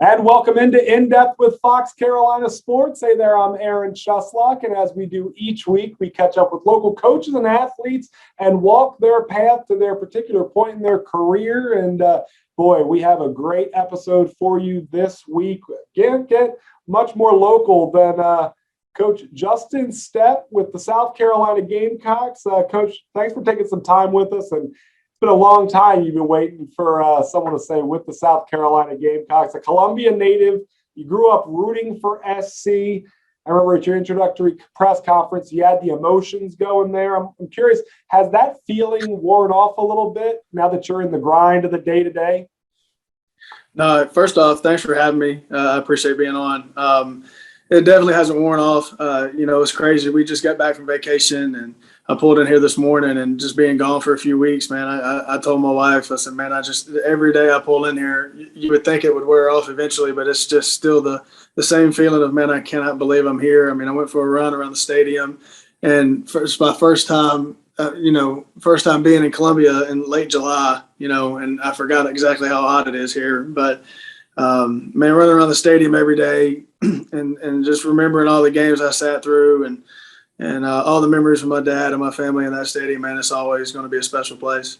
And welcome into In Depth with Fox Carolina Sports. Hey there, I'm Aaron Chuslock, and as we do each week, we catch up with local coaches and athletes and walk their path to their particular point in their career. And boy, we have a great episode for you this week. Can't get much more local than Coach Justin Stepp with the South Carolina Gamecocks. Coach, thanks for taking some time with us. And it's been a long time you've been waiting for someone to say with the South Carolina Gamecocks. A Columbia native, you grew up rooting for SC. I remember at your introductory press conference, you had the emotions going there. I'm curious, has that feeling worn off a little bit now that you're in the grind of the day-to-day? No, first off, thanks for having me. I appreciate being on. It definitely hasn't worn off. It's crazy. We just got back from vacation, and I pulled in here this morning, and just being gone for a few weeks, man, I told my wife, I said, man, every day I pull in here, you would think it would wear off eventually, but it's just still the same feeling of, man, I cannot believe I'm here. I mean, I went for a run around the stadium, and it's my first time being in Columbia in late July, and I forgot exactly how hot it is here, but man, running around the stadium every day and just remembering all the games I sat through and all the memories of my dad and my family in that stadium, man, it's always going to be a special place.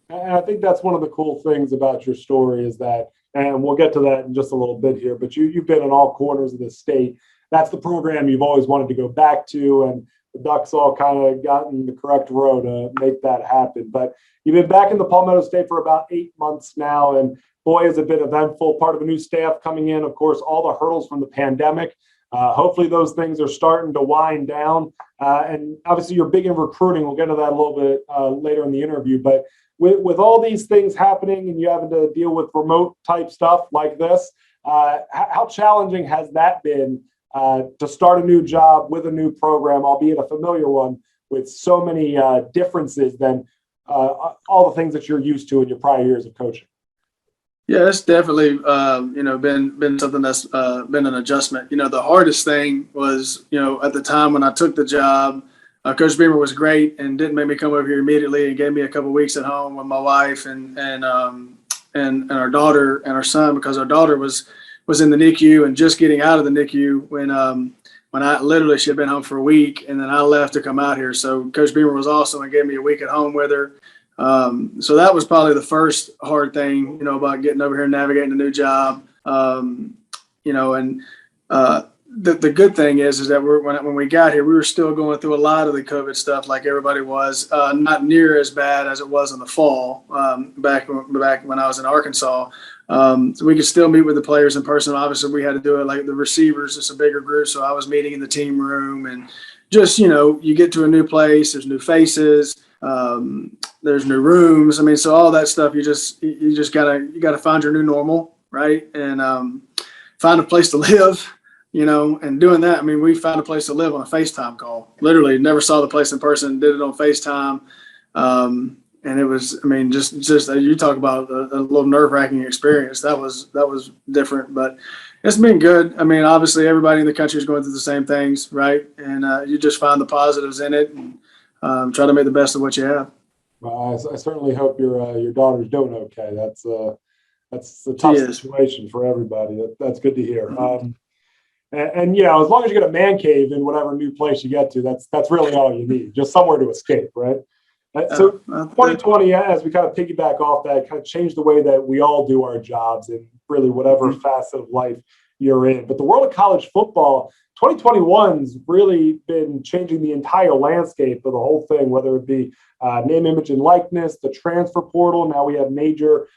And I think that's one of the cool things about your story is that, and we'll get to that in just a little bit here, but you've been in all corners of the state. That's the program you've always wanted to go back to, and the Ducks all kind of gotten the correct road to make that happen. But you've been back in the Palmetto State for about 8 months now, and boy, has it been eventful. Part of a new staff coming in, of course, all the hurdles from the pandemic. Hopefully those things are starting to wind down. And obviously you're big in recruiting. We'll get to that a little bit later in the interview. But with all these things happening and you having to deal with remote type stuff like this, how challenging has that been to start a new job with a new program, albeit a familiar one, with so many differences than all the things that you're used to in your prior years of coaching? Yeah, it's definitely, been something that's been an adjustment. The hardest thing was, at the time when I took the job, Coach Beaver was great and didn't make me come over here immediately and gave me a couple of weeks at home with my wife and our daughter and our son, because our daughter was in the NICU and just getting out of the NICU when I literally, she had been home for a week, and then I left to come out here. So Coach Beaver was awesome and gave me a week at home with her. So that was probably the first hard thing, about getting over here and navigating a new job. The good thing is that when we got here, we were still going through a lot of the COVID stuff like everybody was, not near as bad as it was in the fall, back when I was in Arkansas. So we could still meet with the players in person. Obviously we had to do it like the receivers. It's a bigger group. So I was meeting in the team room, and just, you get to a new place, there's new faces. There's new rooms. I mean, so all that stuff, you just gotta find your new normal, right? And find a place to live, and doing that. I mean, we found a place to live on a FaceTime call. Literally never saw the place in person, did it on FaceTime. And it was, I mean, just you talk about a little nerve-wracking experience. That was different, but it's been good. I mean, obviously everybody in the country is going through the same things, right? And you just find the positives in it and try to make the best of what you have. Well, I certainly hope your daughter's doing okay. That's a tough situation for everybody. That's good to hear. Mm-hmm. And as long as you get a man cave in whatever new place you get to, that's really all you need. Just somewhere to escape, right? So 2020, as we kind of piggyback off that, kind of changed the way that we all do our jobs in really whatever facet of life you're in. But the world of college football, 2021's really been changing the entire landscape of the whole thing, whether it be name, image, and likeness, the transfer portal. Now we have major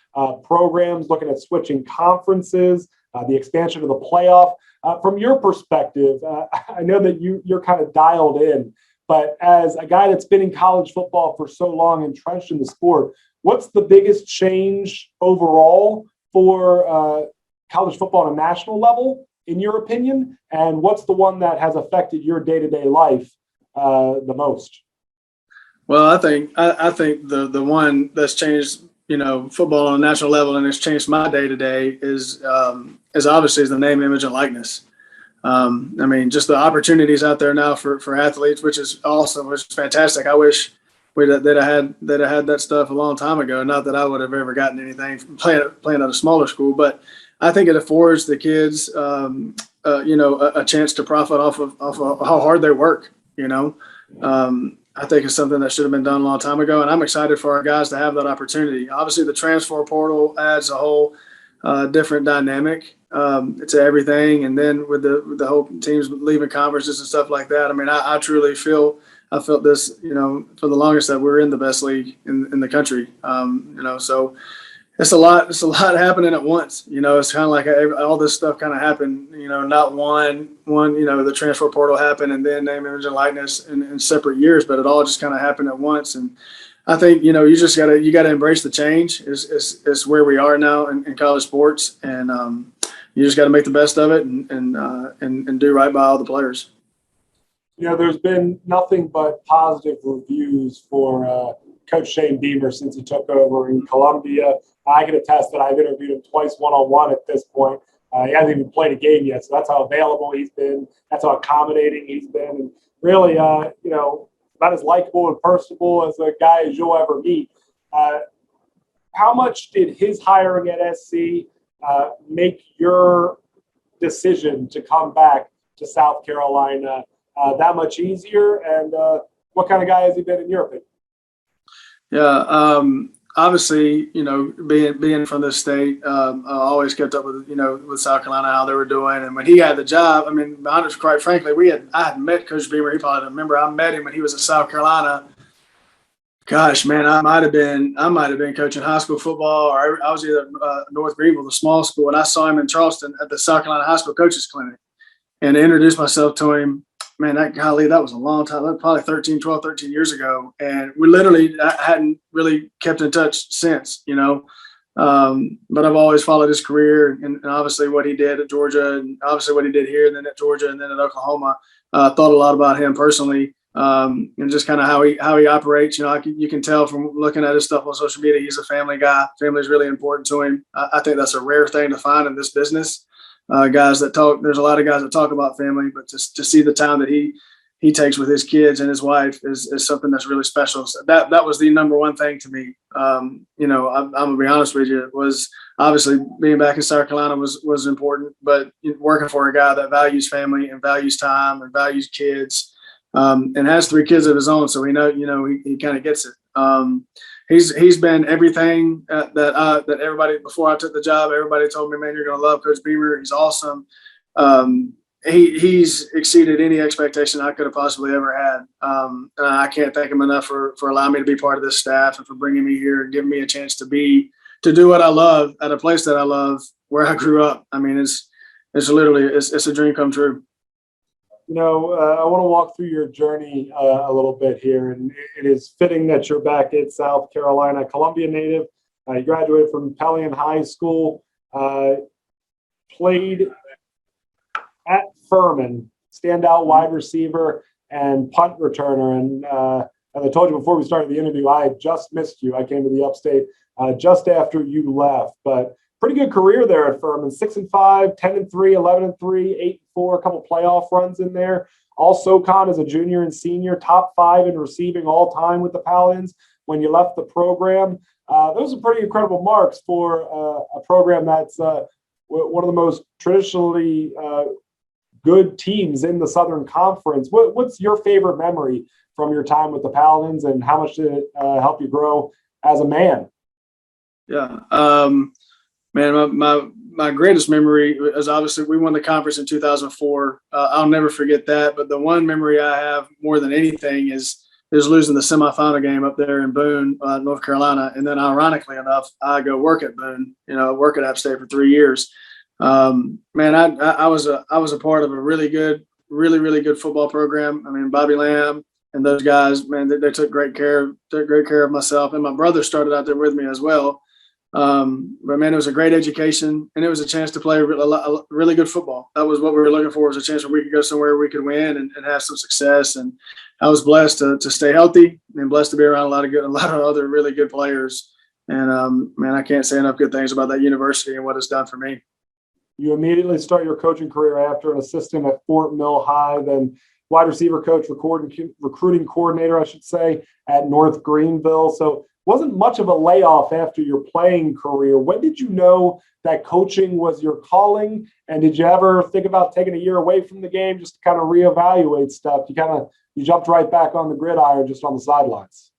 programs looking at switching conferences, the expansion of the playoff. From your perspective, I know that you're kind of dialed in, but as a guy that's been in college football for so long, entrenched in the sport, what's the biggest change overall for college football on a national level, in your opinion? And what's the one that has affected your day-to-day life the most? Well, I think the one that's changed, football on a national level and it's changed my day-to-day is obviously the name, image, and likeness. I mean, just the opportunities out there now for athletes, which is awesome, which is fantastic. I wish that I had that stuff a long time ago. Not that I would have ever gotten anything from playing at a smaller school, but I think it affords the kids, a chance to profit off of how hard they work. I think it's something that should have been done a long time ago, and I'm excited for our guys to have that opportunity. Obviously, the transfer portal adds a whole different dynamic to everything, and then with the whole teams leaving conferences and stuff like that. I mean, I truly felt this, for the longest that we're in the best league in the country. So it's a lot happening at once. It's kind of like all this stuff kind of happened. Not one. The transfer portal happened, and then name, image, and likeness in separate years, but it all just kind of happened at once. And I think you just gotta embrace the change. Is where we are now in college sports, and you just got to make the best of it and do right by all the players. There's been nothing but positive reviews for Coach Shane Beaver since he took over in Columbia. I can attest that I've interviewed him twice one-on-one at this point. He hasn't even played a game yet, so that's how available he's been. That's how accommodating he's been. And really, about as likable and personable as a guy as you'll ever meet. How much did his hiring at SC make your decision to come back to South Carolina that much easier? And what kind of guy has he been in your opinion? Yeah, obviously, being from this state, I always kept up with, with South Carolina, how they were doing. And when he had the job, I mean, quite frankly, I had met Coach Beaver. He probably doesn't remember. I met him when he was at South Carolina. Gosh, man, I might have been coaching high school football, or I was either North Greenville, the small school, and I saw him in Charleston at the South Carolina High School Coaches Clinic, and I introduced myself to him. Man, that was a long time, probably 12, 13 years ago. And we literally hadn't really kept in touch since, but I've always followed his career and obviously what he did at Georgia and obviously what he did here and then at Georgia and then at Oklahoma. Thought a lot about him personally and just kind of how he operates. You can tell from looking at his stuff on social media, he's a family guy. Family is really important to him. I think that's a rare thing to find in this business. Guys that talk, there's a lot of guys that talk about family, but to see the time that he takes with his kids and his wife is something that's really special. So that was the number one thing to me. I'm gonna be honest with you, it was obviously being back in South Carolina was important, but working for a guy that values family and values time and values kids, and has 3 kids of his own. So he kind of gets it. He's been everything that everybody before I took the job. Everybody told me, "Man, you're gonna love Coach Beaver. He's awesome." He's exceeded any expectation I could have possibly ever had. And I can't thank him enough for allowing me to be part of this staff and for bringing me here and giving me a chance to do what I love at a place that I love where I grew up. I mean, it's literally it's a dream come true. I want to walk through your journey a little bit here, and it is fitting that you're back at South Carolina, Columbia native. You graduated from Pelion High School, played at Furman, standout wide receiver and punt returner. And as I told you before we started the interview, I had just missed you. I came to the Upstate just after you left, but pretty good career there at Furman. 6-5, 10-3, 11-3, 8-4, a couple playoff runs in there. All SoCon as a junior and senior, top 5 in receiving all time with the Paladins when you left the program. Those are pretty incredible marks for a program that's one of the most traditionally good teams in the Southern Conference. What's your favorite memory from your time with the Paladins, and how much did it help you grow as a man? Yeah. Man, my greatest memory is obviously we won the conference in 2004. I'll never forget that. But the one memory I have more than anything is losing the semifinal game up there in Boone, North Carolina. And then ironically enough, I go work at Boone, work at App State for 3 years. Man, I was a part of a really good football program. I mean, Bobby Lamb and those guys, man, they took great care of myself. And my brother started out there with me as well. But man, it was a great education, and it was a chance to play really good football. That was what we were looking for, was a chance where we could go somewhere we could win and have some success. And I was blessed to stay healthy and blessed to be around a lot of other really good players. And man, I can't say enough good things about that university and what it's done for me. You immediately start your coaching career after an assistant at Fort Mill High, then wide receiver coach, recruiting coordinator, I should say, at North Greenville. So wasn't much of a layoff after your playing career. When did you know that coaching was your calling? And did you ever think about taking a year away from the game just to kind of reevaluate stuff? You jumped right back on the gridiron just on the sidelines.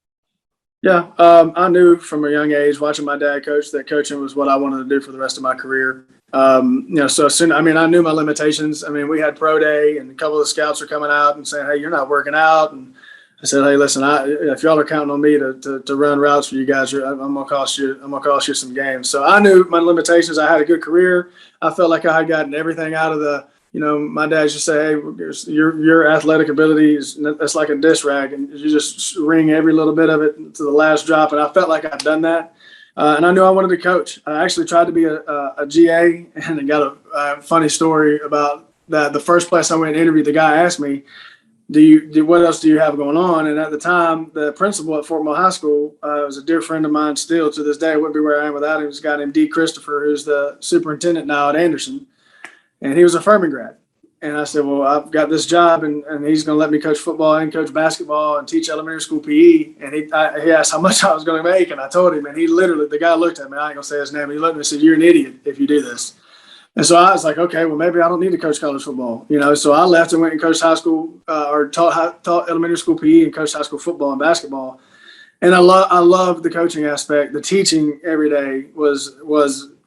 Yeah, I knew from a young age, watching my dad coach, that coaching was what I wanted to do for the rest of my career. So soon, I knew my limitations. We had pro day, and a couple of the scouts were coming out and saying, "Hey, you're not working out." And I said, "Hey, listen, if y'all are counting on me to run routes for you guys, I'm gonna cost you some games." So I knew my limitations. I had a good career. I felt like I had gotten everything out of the. My dad used to say, "Hey, your athletic ability that's like a dish rag, and you just wring every little bit of it to the last drop." And I felt like I'd done that, and I knew I wanted to coach. I actually tried to be a GA, and I got a funny story about that. The first place I went and interviewed, the guy asked me, what else do you have going on?" And at the time, the principal at Fort Mill High School was a dear friend of mine still to this day. I wouldn't be where I am without him. He was a guy named D. Christopher, who's the superintendent now at Anderson. And he was a Furman grad. And I said, "Well, I've got this job, and he's going to let me coach football and coach basketball and teach elementary school PE." And he asked how much I was going to make. And I told him, and the guy looked at me. I ain't going to say his name. He looked at me and said, "You're an idiot if you do this." And so I was like, okay, well, maybe I don't need to coach college football. So I left and went and coached high school or taught elementary school PE and coached high school football and basketball. And I love the coaching aspect. The teaching every day was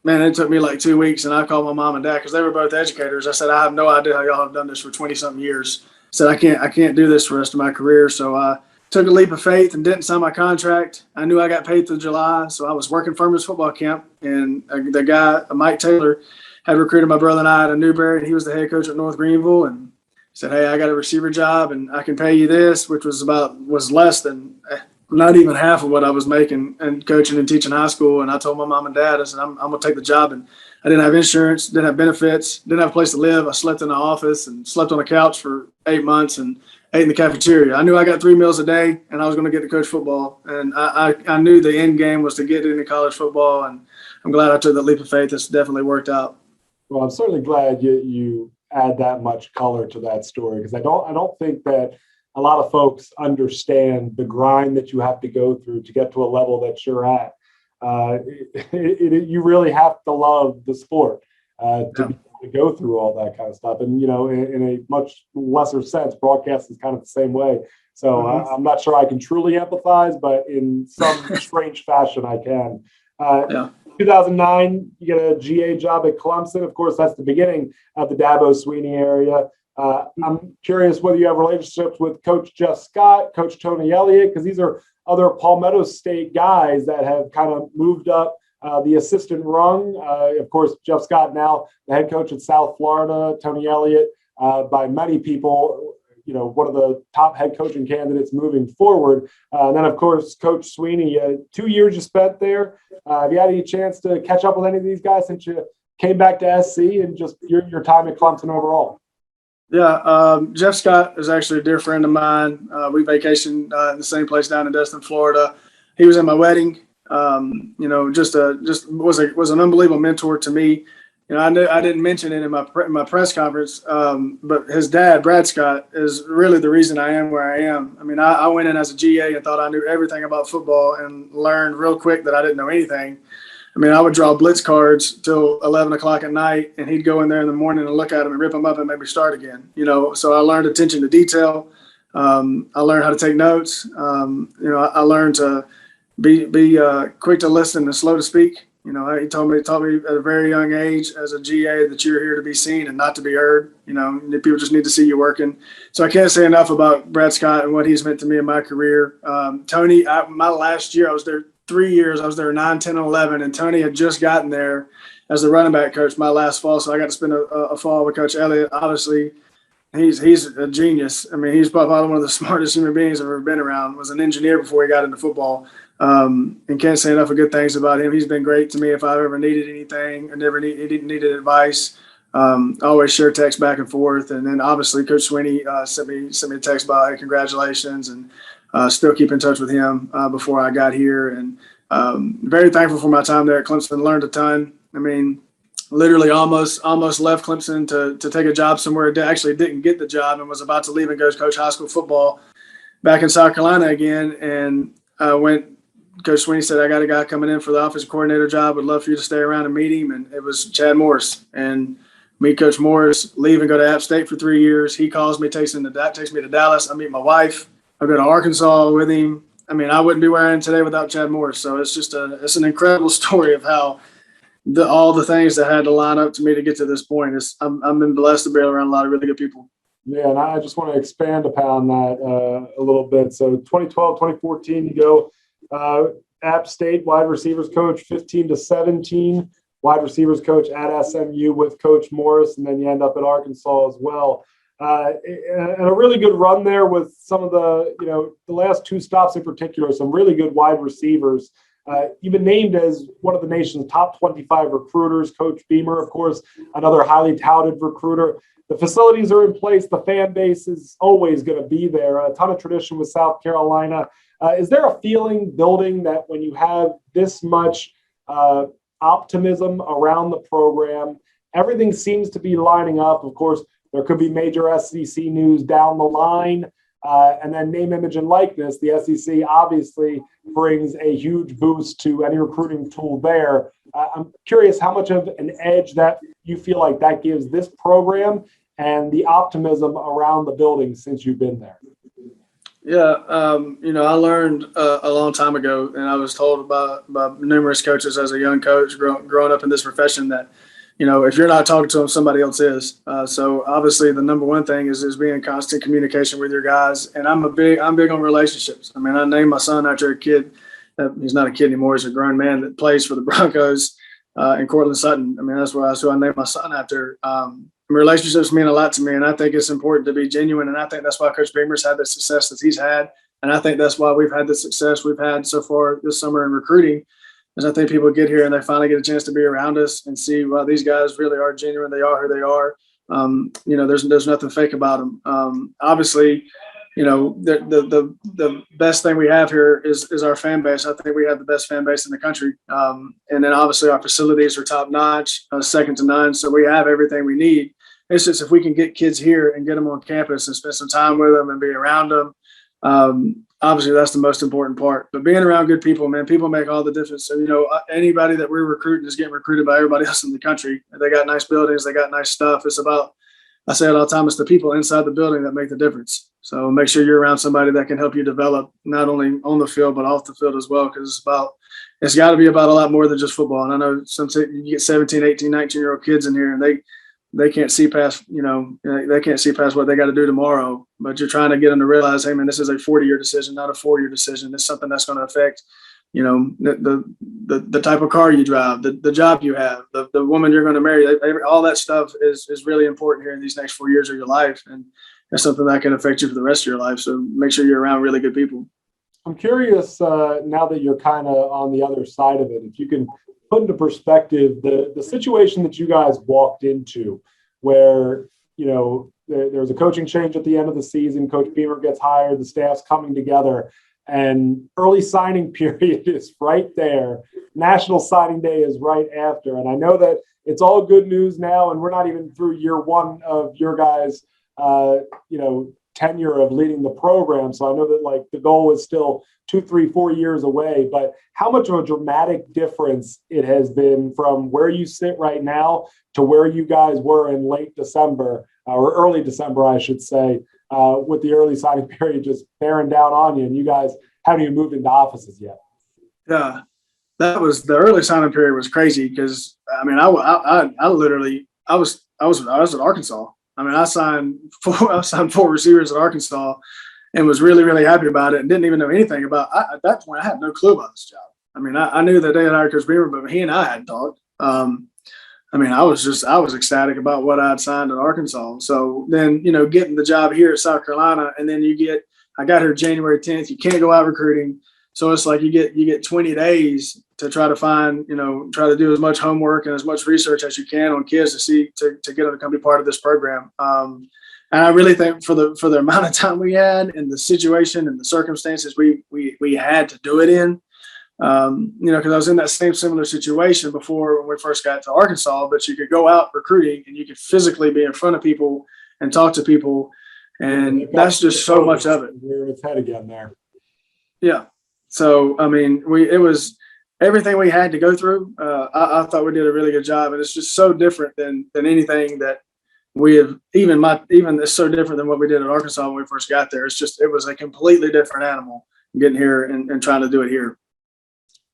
man, it took me like 2 weeks, and I called my mom and dad because they were both educators. I said, "I have no idea how y'all have done this for 20-something years." I said, I can't do this for the rest of my career. So I took a leap of faith and didn't sign my contract. I knew I got paid through July, so I was working Furman's football camp, and the guy, Mike Taylor, had recruited my brother and I to Newberry, and he was the head coach at North Greenville, and said, "Hey, I got a receiver job, and I can pay you this," which was less than not even half of what I was making and coaching and teaching high school. And I told my mom and dad, I said, I'm going to take the job. And I didn't have insurance, didn't have benefits, didn't have a place to live. I slept in the office and slept on a couch for 8 months and ate in the cafeteria. I knew I got 3 meals a day, and I was going to get to coach football. And I knew the end game was to get into college football. And I'm glad I took that leap of faith. It's definitely worked out. Well, I'm certainly glad you add that much color to that story, because I don't think that a lot of folks understand the grind that you have to go through to get to a level that you're at. You really have to love the sport to be able to go through all that kind of stuff. And, in a much lesser sense, broadcast is kind of the same way. So I'm not sure I can truly empathize, but in some strange fashion, I can. 2009, you get a GA job at Clemson. Of course, that's the beginning of the Dabo Sweeney area. I'm curious whether you have relationships with Coach Jeff Scott, Coach Tony Elliott, because these are other Palmetto State guys that have kind of moved up the assistant rung. Of course, Jeff Scott now the head coach at South Florida, Tony Elliott, by many people, one of the top head coaching candidates moving forward. And then, of course, Coach Sweeney, 2 years you spent there. Have you had any chance to catch up with any of these guys since you came back to SC, and just your time at Clemson overall? Yeah, Jeff Scott is actually a dear friend of mine. We vacationed in the same place down in Destin, Florida. He was at my wedding. Just was an unbelievable mentor to me. I didn't mention it in my press conference, but his dad, Brad Scott, is really the reason I am where I am. I went in as a GA and thought I knew everything about football, and learned real quick that I didn't know anything. I would draw blitz cards till 11 o'clock at night, and he'd go in there in the morning and look at them and rip them up and maybe start again. So I learned attention to detail. I learned how to take notes. I learned to be quick to listen and slow to speak. He taught me at a very young age as a GA that you're here to be seen and not to be heard. People just need to see you working. So I can't say enough about Brad Scott and what he's meant to me in my career. Tony, my last year, I was there 3 years. I was there 9, 10, and 11, and Tony had just gotten there as the running back coach my last fall. So I got to spend a fall with Coach Elliott. Obviously, he's a genius. He's probably one of the smartest human beings I've ever been around. Was an engineer before he got into football. And can't say enough of good things about him. He's been great to me if I've ever needed anything. He needed advice. Always share text back and forth. And then obviously Coach Sweeney sent me a text about, "Hey, congratulations," and still keep in touch with him before I got here. And very thankful for my time there at Clemson. Learned a ton. Literally almost left Clemson to take a job somewhere. Actually didn't get the job and was about to leave and go coach high school football back in South Carolina again. And I went Coach Sweeney said, I got a guy coming in for the offensive coordinator job. Would love for you to stay around and meet him. And it was Chad Morris. And meet Coach Morris, leave and go to App State for 3 years. He calls me, takes me to Dallas. I meet my wife. I go to Arkansas with him. I mean, I wouldn't be where I am today without Chad Morris. So it's an incredible story of how all the things that had to line up to me to get to this point. I've been blessed to be around a lot of really good people. Yeah, and I just want to expand upon that a little bit. So 2012, 2014, you go App State wide receivers coach 15 to 17, wide receivers coach at SMU with Coach Morris, and then you end up at Arkansas as well. And a really good run there with some of the last two stops in particular, some really good wide receivers. You've been named as one of the nation's top 25 recruiters. Coach Beamer, of course, another highly touted recruiter. The facilities are in place. The fan base is always going to be there. A ton of tradition with South Carolina. Is there a feeling building that when you have this much optimism around the program, everything seems to be lining up? Of course, there could be major SEC news down the line. And then name, image, and likeness. The SEC obviously brings a huge boost to any recruiting tool there. I'm curious how much of an edge that you feel like that gives this program and the optimism around the building since you've been there. Yeah, I learned a long time ago, and I was told by numerous coaches as a young coach growing up in this profession that, if you're not talking to them, somebody else is. So obviously the number one thing is being in constant communication with your guys. And I'm big on relationships. I mean, I named my son after a kid. He's not a kid anymore. He's a grown man that plays for the Broncos in Cortland Sutton. I mean, that's who I named my son after. Relationships mean a lot to me, and I think it's important to be genuine. And I think that's why Coach Beamer's had the success that he's had. And I think that's why we've had the success we've had so far this summer in recruiting. Is I think people get here and they finally get a chance to be around us and see, well, these guys really are genuine. They are who they are. There's nothing fake about them. Obviously, the best thing we have here is our fan base. I think we have the best fan base in the country. And then obviously our facilities are top notch, second to none. So we have everything we need. It's just if we can get kids here and get them on campus and spend some time with them and be around them, obviously that's the most important part. But being around good people, man, people make all the difference. So, anybody that we're recruiting is getting recruited by everybody else in the country. They got nice buildings. They got nice stuff. It's about, I say it all the time, it's the people inside the building that make the difference. So make sure you're around somebody that can help you develop not only on the field, but off the field as well. Because it's got to be about a lot more than just football. And I know you get 17, 18, 19-year-old kids in here and they can't see past, they can't see past what they got to do tomorrow. But you're trying to get them to realize, hey, man, this is a 40-year decision, not a 4-year decision. It's something that's going to affect, the type of car you drive, the job you have, the woman you're going to marry. All that stuff is really important here in these next 4 years of your life. And it's something that can affect you for the rest of your life. So make sure you're around really good people. I'm curious, now that you're kind of on the other side of it, if you can put into perspective the situation that you guys walked into where, there's a coaching change at the end of the season, Coach Beamer gets hired, the staff's coming together, and early signing period is right there. National Signing Day is right after. And I know that it's all good news now, and we're not even through year one of your guys' tenure of leading the program. So I know that the goal is still 2, 3, 4 years away, but how much of a dramatic difference it has been from where you sit right now to where you guys were in late December or early December, I should say, with the early signing period just bearing down on you, and you guys haven't even moved into offices yet. Yeah, that was the early signing period was crazy because I was at Arkansas. I signed 4 receivers at Arkansas and was really, really happy about it and didn't even know anything about – at that point, I had no clue about this job. I knew that they had hired Coach Beamer, but he and I hadn't talked. I was ecstatic about what I had signed at Arkansas. So then, getting the job here at South Carolina, and then I got here January 10th. You can't go out recruiting. So it's like you get 20 days to try to find, try to do as much homework and as much research as you can on kids to get them to come be part of this program. And I really think for the amount of time we had and the situation and the circumstances we had to do it in, because I was in that same similar situation before when we first got to Arkansas, but you could go out recruiting and you could physically be in front of people and talk to people. And that's just so much of it. Rearing its head again there. Yeah. So, I mean, it was everything we had to go through. I thought we did a really good job, and it's just so different than anything that we have. Even it's so different than what we did at Arkansas when we first got there. It was a completely different animal getting here and trying to do it here.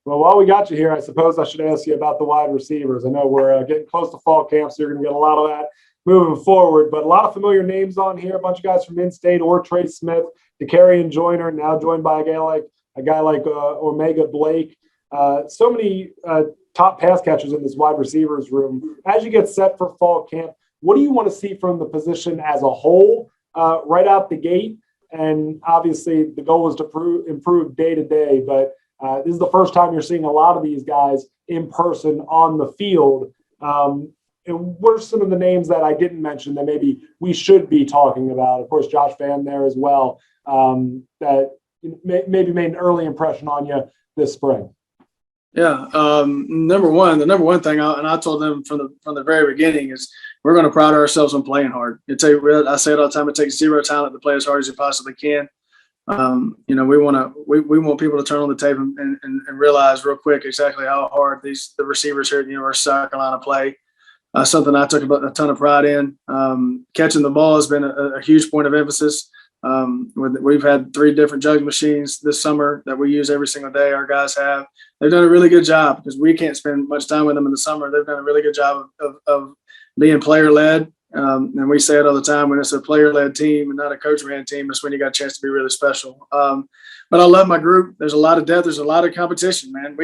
Well, while we got you here, I suppose I should ask you about the wide receivers. I know we're getting close to fall camp, so you're going to get a lot of that moving forward, but a lot of familiar names on here, a bunch of guys from in-state or Trey Smith, DeCarrion Joyner, now joined by a guy like Omega Blake. So many top pass catchers in this wide receivers room. As you get set for fall camp, what do you want to see from the position as a whole right out the gate? And obviously the goal is to improve day to day, but this is the first time you're seeing a lot of these guys in person on the field. And what are some of the names that I didn't mention that maybe we should be talking about? Of course, Josh Vann there as well, that maybe made an early impression on you this spring. Yeah. The number one thing, I told them from the very beginning is we're going to pride ourselves on playing hard. I say it all the time. It takes zero talent to play as hard as you possibly can. We want people to turn on the tape and realize real quick exactly how hard the receivers here at the University of South Carolina play. Something I took a ton of pride in. Catching the ball has been a huge point of emphasis. We've had 3 different jug machines this summer that we use every single day. Our guys have. They've done a really good job because we can't spend much time with them in the summer. They've done a really good job of being player-led. And we say it all the time, when it's a player-led team and not a coach-ran team, that's when you got a chance to be really special. But I love my group. There's a lot of depth. There's a lot of competition, man.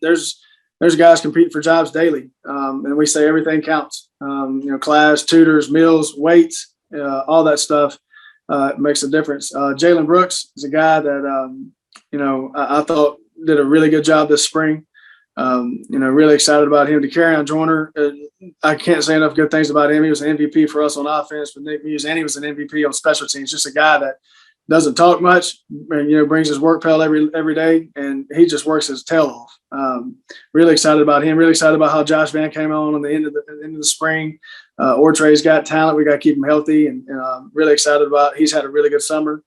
There's guys competing for jobs daily. And we say everything counts. Class, tutors, meals, weights, all that stuff makes a difference. Jalen Brooks is a guy that, I thought did a really good job this spring. Really excited about him. DeCarrion Joyner, I can't say enough good things about him. He was an MVP for us on offense, but he was an MVP on special teams. Just a guy that doesn't talk much, and brings his work pal every day, and he just works his tail off. Really excited about him. Really excited about how Josh Vann came on the end of the spring. Trey's got talent. We got to keep him healthy, and really excited about. He's had a really good summer.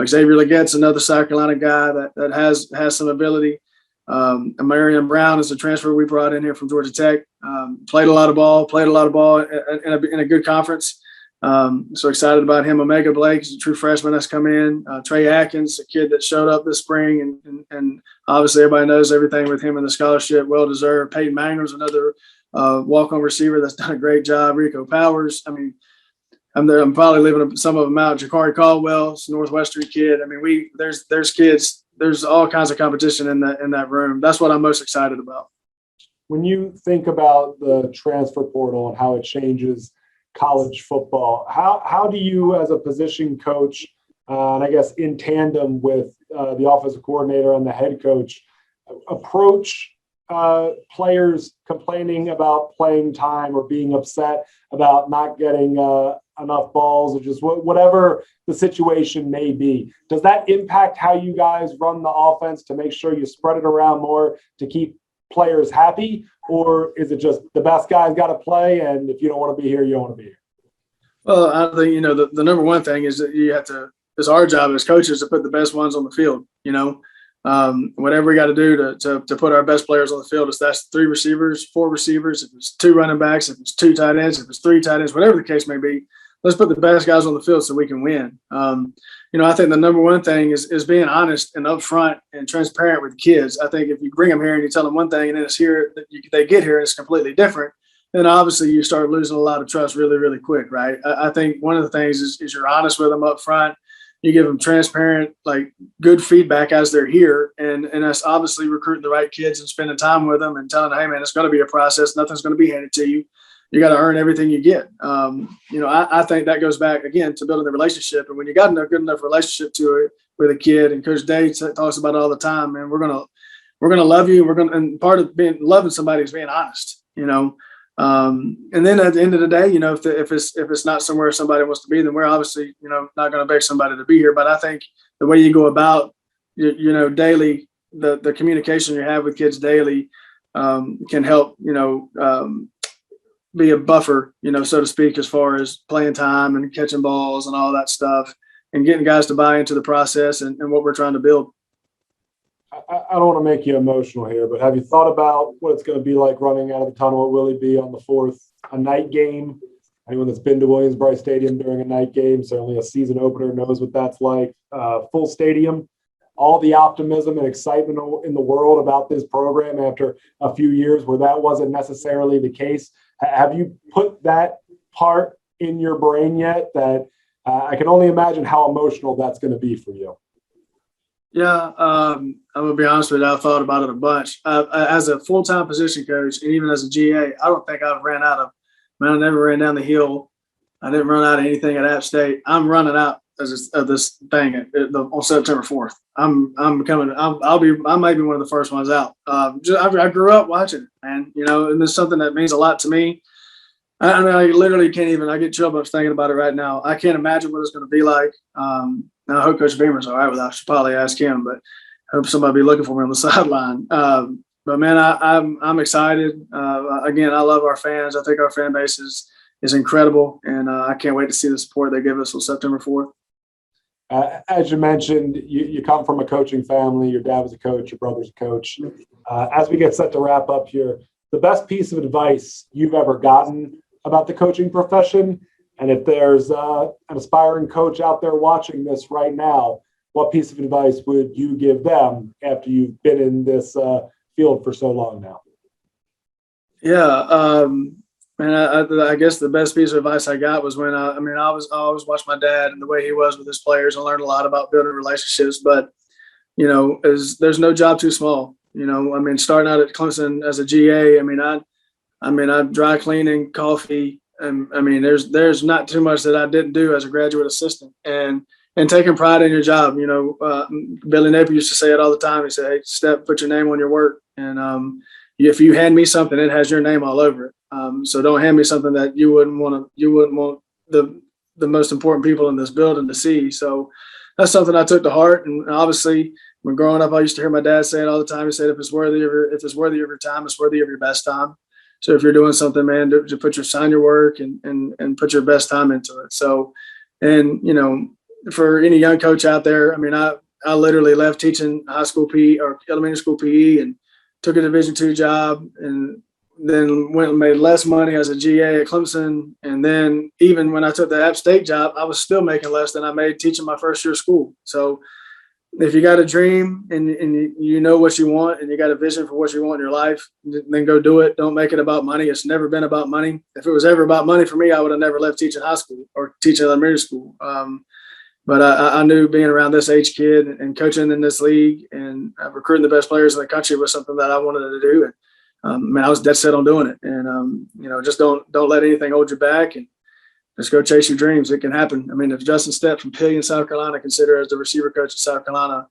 Xavier Leggette's another South Carolina guy that has some ability. Marion Brown is a transfer we brought in here from Georgia Tech. Played a lot of ball in a good conference. So excited about him. Omega Blake is a true freshman that's come in. Trey Atkins, a kid that showed up this spring, and obviously everybody knows everything with him in the scholarship, well deserved. Peyton Manger's another walk-on receiver that's done a great job. Rico Powers. I mean, I'm probably leaving some of them out. Jakari Caldwell's a Northwestern kid. I mean, there's kids. There's all kinds of competition in that room. That's what I'm most excited about. When you think about the transfer portal and how it changes college football, how do you, as a position coach, and I guess in tandem with the offensive coordinator and the head coach, approach players complaining about playing time or being upset about not getting enough balls, or just whatever the situation may be? Does that impact how you guys run the offense to make sure you spread it around more to keep players happy? Or is it just the best guys got to play, and if you don't want to be here, you don't want to be here? Well, I think, the number one thing is that it's our job as coaches to put the best ones on the field. Whatever we got to do to put our best players on the field, that's 3 receivers, 4 receivers, if it's 2 running backs, if it's 2 tight ends, if it's 3 tight ends, whatever the case may be. Let's put the best guys on the field so we can win. I think the number one thing is being honest and upfront and transparent with kids. I think if you bring them here and you tell them one thing and then it's here, they get here and it's completely different, then obviously you start losing a lot of trust really, really quick, right? I think one of the things is you're honest with them up front. You give them transparent, good feedback as they're here. And that's obviously recruiting the right kids and spending time with them and telling them, hey, man, it's going to be a process. Nothing's going to be handed to you. You got to earn everything you get. I think that goes back, again, to building the relationship. And when you got a good enough relationship with a kid, and Coach Day talks about it all the time, man, we're going to love you. And part of loving somebody is being honest, and then at the end of the day, if it's not somewhere somebody wants to be, then we're obviously, not going to beg somebody to be here. But I think the way you go about, daily, the communication you have with kids daily can help, be a buffer, so to speak, as far as playing time and catching balls and all that stuff, and getting guys to buy into the process and what we're trying to build. I don't want to make you emotional here, but have you thought about what it's going to be like running out of the tunnel at Willie B on the 4th, a night game? Anyone that's been to Williams-Brice Stadium during a night game, certainly a season opener, knows what that's like. Full stadium, all the optimism and excitement in the world about this program after a few years where that wasn't necessarily the case. Have you put that part in your brain yet? That I can only imagine how emotional that's going to be for you. Yeah, I'm gonna be honest with you. I thought about it a bunch. As a full-time position coach, and even as a GA, I don't think I've ran out of. Man, I never ran down the hill. I didn't run out of anything at App State. I'm running out of this thing on September 4th. I'm coming. I might be one of the first ones out. I grew up watching it, man. You know, and it's something that means a lot to me. I mean, I literally can't even. I get trouble thinking about it right now. I can't imagine what it's going to be like. Now, I hope Coach Beamer's all right with that. I should probably ask him, but I hope somebody be looking for me on the sideline. But man, I'm excited. Again, I love our fans. I think our fan base is incredible, and I can't wait to see the support they give us on September 4th. As you mentioned, you come from a coaching family. Your dad was a coach. Your brother's a coach. As we get set to wrap up here, the best piece of advice you've ever gotten about the coaching profession, and if there's an aspiring coach out there watching this right now, what piece of advice would you give them after you've been in this field for so long now? Yeah, man, I guess the best piece of advice I got was when I always watched my dad and the way he was with his players and learned a lot about building relationships. But you know, there's no job too small. You know, I mean, starting out at Clemson as a GA, I dry cleaning, coffee, and I mean, there's not too much that I didn't do as a graduate assistant, and taking pride in your job. You know, Billy Napier used to say it all the time. He said, "Hey, Stepp, put your name on your work." And if you hand me something, it has your name all over it. So don't hand me something that you wouldn't want the most important people in this building to see. So that's something I took to heart. And obviously, when growing up, I used to hear my dad say it all the time. He said, if it's worthy of your time, it's worthy of your best time. So if you're doing something, man, to sign your work and put your best time into it. So, and you know, for any young coach out there, I mean, I literally left teaching high school PE or elementary school PE and took a Division II job, and then went and made less money as a GA at Clemson. And then even when I took the App State job, I was still making less than I made teaching my first year of school. So if you got a dream and you know what you want and you got a vision for what you want in your life, then go do it. Don't make it about money. It's never been about money. If it was ever about money for me, I would have never left teaching high school or teaching elementary school. But I knew being around this age kid and coaching in this league and recruiting the best players in the country was something that I wanted to do. And I was dead set on doing it. And you know, just don't let anything hold you back, and just go chase your dreams. It can happen. I mean, if Justin Stepp from Pillion, South Carolina, considered as the receiver coach of South Carolina,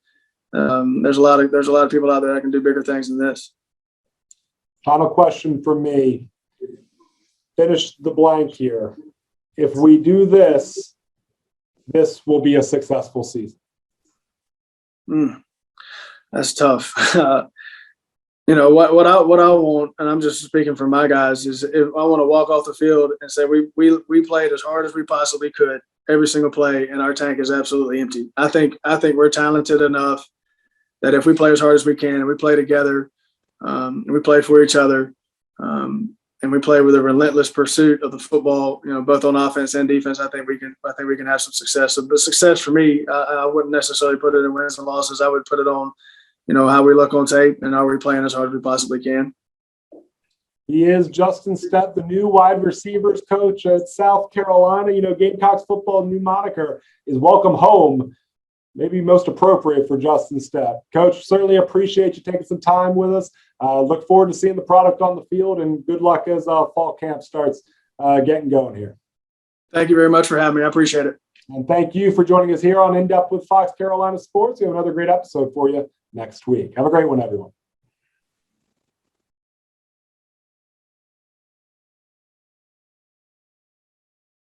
there's a lot of people out there that can do bigger things than this. Final question for me. Finish the blank here. If we do this, this will be a successful season. That's tough. You know, what I want, and I'm just speaking for my guys, is if I want to walk off the field and say we played as hard as we possibly could every single play, and our tank is absolutely empty. I think we're talented enough that if we play as hard as we can and we play together, and we play for each other, and we play with a relentless pursuit of the football, you know, both on offense and defense, I think we can have some success. So, but success for me, I wouldn't necessarily put it in wins and losses. I would put it on, you know, how we look on tape and are we playing as hard as we possibly can. He is Justin Stepp, the new wide receivers coach at South Carolina. You know, Gamecocks football new moniker is welcome home. Maybe most appropriate for Justin Stepp. Coach, certainly appreciate you taking some time with us. Look forward to seeing the product on the field, and good luck as fall camp starts getting going here. Thank you very much for having me. I appreciate it. And thank you for joining us here on In Depth with Fox Carolina Sports. We have another great episode for you next week. Have a great one, everyone.